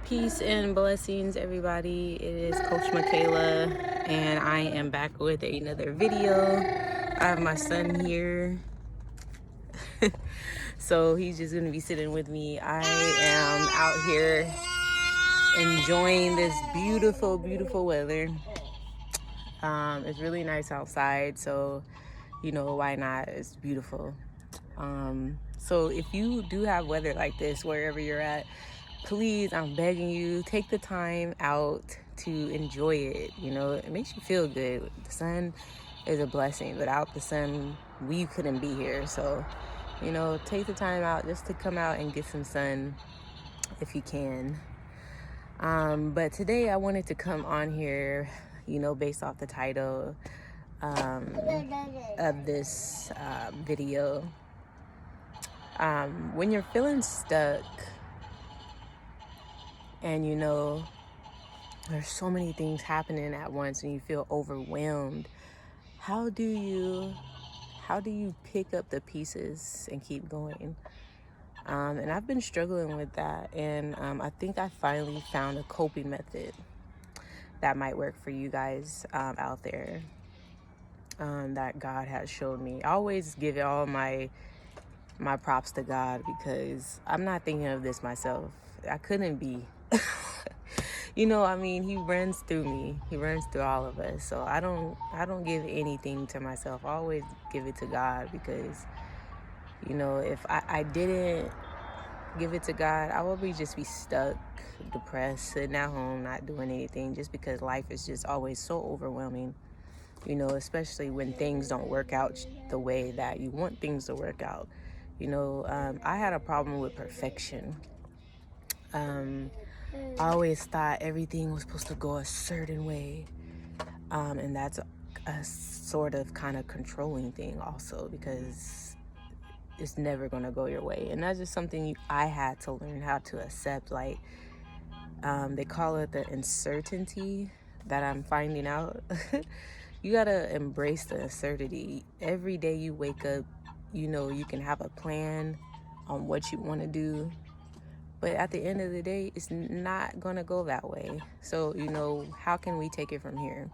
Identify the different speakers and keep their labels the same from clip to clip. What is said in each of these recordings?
Speaker 1: Peace and blessings, everybody. It is Coach Michaela, and I am back with another video. I have my son here, so he's just gonna be sitting with me. I am out here enjoying this beautiful, beautiful weather. It's really nice outside, so why not? It's beautiful. So if you do have weather like this wherever you're at, please, I'm begging you, take the time out to enjoy it. It makes you feel good. The sun is a blessing. Without the sun, we couldn't be here. So, take the time out just to come out and get some sun if you can. But today I wanted to come on here, based off the title of this video. When you're feeling stuck and there's so many things happening at once and you feel overwhelmed, how do you pick up the pieces and keep going? And I've been struggling with that, and I think I finally found a coping method that might work for you guys out there, that God has showed me. I always give all my props to God, because I'm not thinking of this myself. I couldn't be. He runs through me. He runs through all of us. So I don't give anything to myself. I always give it to God, because if I didn't give it to God, I would just be stuck, depressed, sitting at home, not doing anything, just because life is just always so overwhelming. Especially when things don't work out the way that you want things to work out. I had a problem with perfection. I always thought everything was supposed to go a certain way. And that's a sort of kind of controlling thing also, because it's never going to go your way. And that's just something I had to learn how to accept. Like, they call it the uncertainty that I'm finding out. You got to embrace the uncertainty. Every day you wake up, you can have a plan on what you want to do, but at the end of the day, it's not going to go that way. So, how can we take it from here?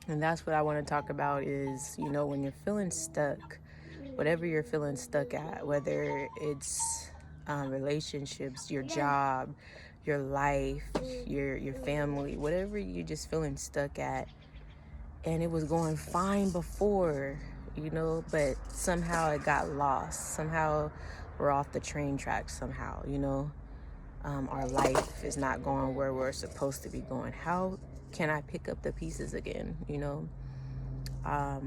Speaker 1: And that's what I want to talk about is, when you're feeling stuck, whatever you're feeling stuck at, whether it's relationships, your job, your life, your family, whatever you're just feeling stuck at, and it was going fine before, but somehow it got lost. Somehow we're off the train tracks somehow, our life is not going where we're supposed to be going. How can I pick up the pieces again? I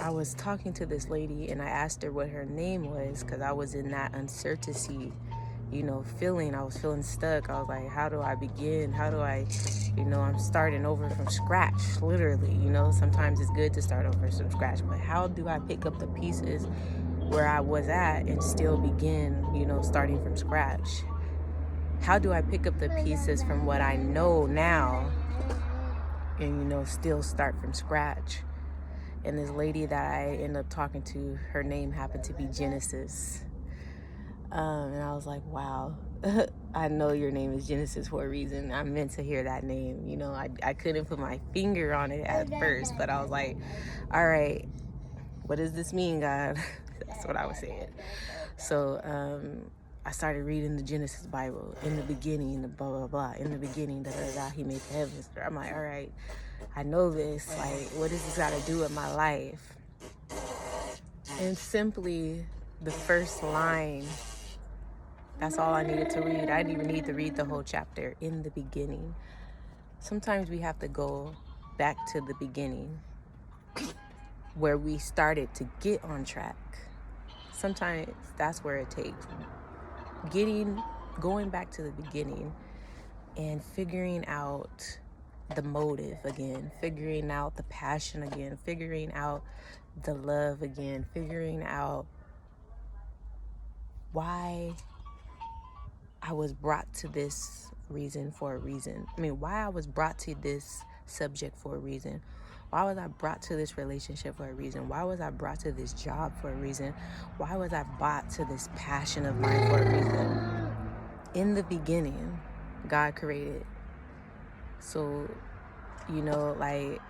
Speaker 1: was talking to this lady and I asked her what her name was, because I was in that uncertainty, feeling. I was feeling stuck. I was like, how do I begin? How do I, I'm starting over from scratch, literally. Sometimes it's good to start over from scratch, but how do I pick up the pieces where I was at and still begin, starting from scratch? How do I pick up the pieces from what I know now and, still start from scratch? And this lady that I ended up talking to, her name happened to be Genesis. And I was like, wow, I know your name is Genesis for a reason. I meant to hear that name. I couldn't put my finger on it at first, but I was like, all right, what does this mean, God? That's what I was saying. So I started reading the Genesis Bible. In the beginning, the blah, blah, blah. In the beginning, da, da, da, he made the heavens. I'm like, all right, I know this. Like, what does this got to do with my life? And simply the first line, that's all I needed to read. I didn't even need to read the whole chapter. In the beginning. Sometimes we have to go back to the beginning, where we started to get on track. Sometimes that's where it takes. Going back to the beginning and figuring out the motive again, figuring out the passion again, figuring out the love again, figuring out why I was brought to this reason for a reason. Why I was brought to this subject for a reason. Why was I brought to this relationship for a reason? Why was I brought to this job for a reason? Why was I brought to this passion of mine for a reason? In the beginning, God created. So, like,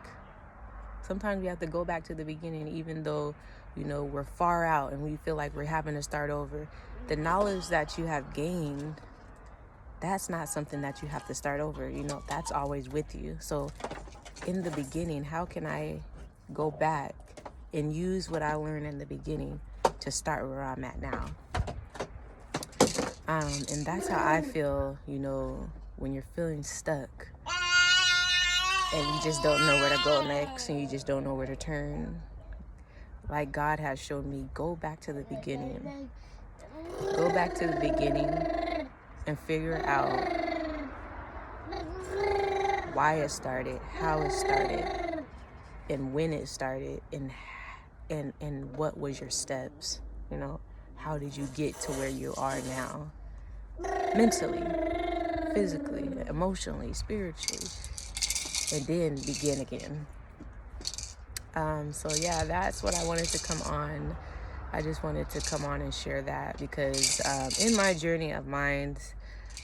Speaker 1: sometimes we have to go back to the beginning, even though, we're far out and we feel like we're having to start over. The knowledge that you have gained, that's not something that you have to start over. That's always with you. So in the beginning, how can I go back and use what I learned in the beginning to start where I'm at now? And that's how I feel, when you're feeling stuck and you just don't know where to go next and you just don't know where to turn. Like God has shown me, go back to the beginning. Go back to the beginning and figure out why it started, how it started, and when it started, and what was your steps. How did you get to where you are now? Mentally, physically, emotionally, spiritually, and then begin again. So yeah, that's what I wanted to come on. I just wanted to come on and share that because in my journey of mine,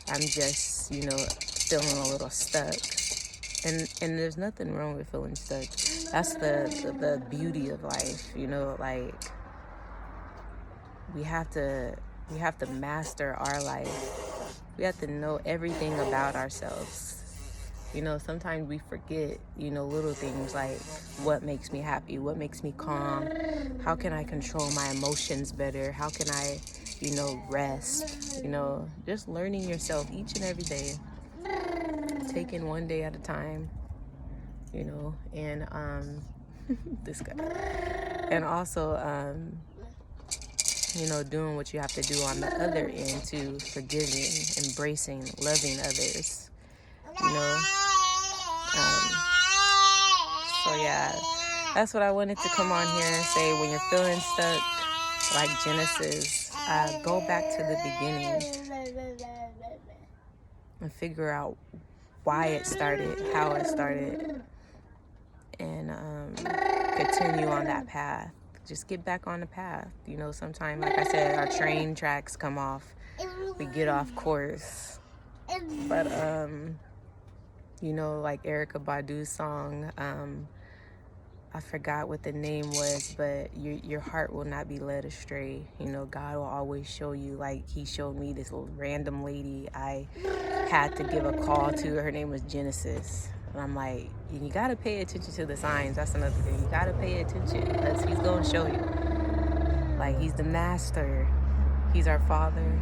Speaker 1: I'm just, feeling a little stuck. And there's nothing wrong with feeling stuck. That's the beauty of life, like we have to master our life. We have to know everything about ourselves. Sometimes we forget, little things like what makes me happy, what makes me calm, how can I control my emotions better, how can I, rest, just learning yourself each and every day, taking one day at a time, and this guy, and also, doing what you have to do on the other end to forgiving, embracing, loving others, So yeah, that's what I wanted to come on here and say. When you're feeling stuck, like Genesis, go back to the beginning and figure out why it started, how it started, and continue on that path. Just get back on the path. Sometimes, like I said, our train tracks come off. We get off course. But, like Erykah Badu's song, I forgot what the name was, but your heart will not be led astray. God will always show you, like he showed me this little random lady I had to give a call to. Her name was Genesis. And I'm like, you got to pay attention to the signs. That's another thing. You got to pay attention because he's going to show you. Like, he's the master. He's our father.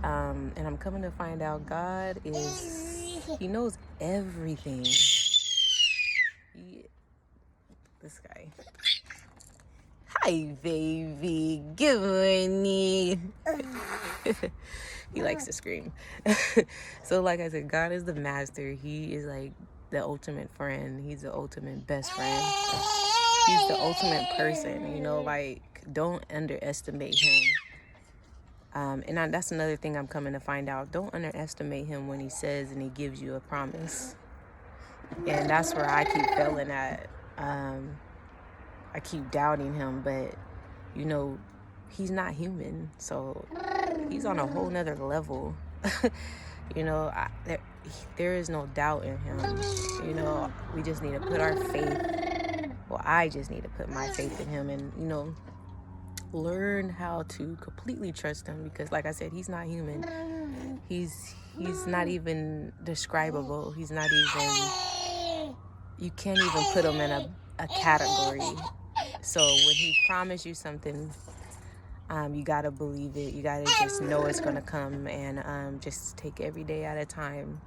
Speaker 1: And I'm coming to find out God he knows everything. This guy. Hi, baby. Good morning. He likes to scream. So like I said, God is the master. He is like the ultimate friend. He's the ultimate best friend. He's the ultimate person, like don't underestimate him. And that's another thing I'm coming to find out. Don't underestimate him when he says and he gives you a promise. And that's where I keep failing at. I keep doubting him, but he's not human, so he's on a whole nother level. There is no doubt in him. We just need to put our faith. Well, I just need to put my faith in him, and learn how to completely trust him, because like I said, he's not human. He's not even describable. He's not even, you can't even put him in a category. So when he promised you something, you gotta believe it. You gotta just know it's gonna come, and just take every day at a time,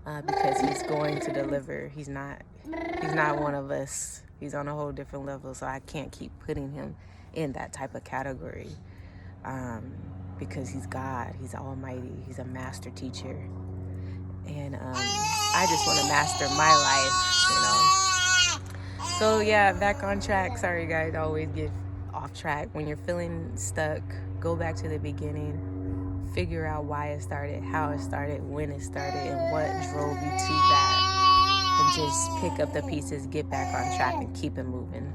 Speaker 1: because he's going to deliver. He's not one of us. He's on a whole different level. So I can't keep putting him in that type of category, because he's God. He's almighty. He's a master teacher, and I just want to master my life. So yeah, back on track. Sorry guys, I always get off track. When you're feeling stuck, go back to the beginning, figure out why it started, how it started, when it started, and what drove you to that, and just pick up the pieces, get back on track, and keep it moving.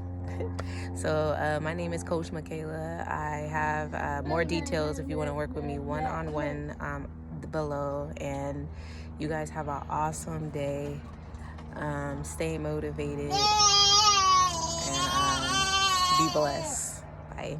Speaker 1: So my name is Coach Michaela. I have more details if you want to work with me one-on-one below. And you guys have an awesome day. Stay motivated and be blessed. Bye.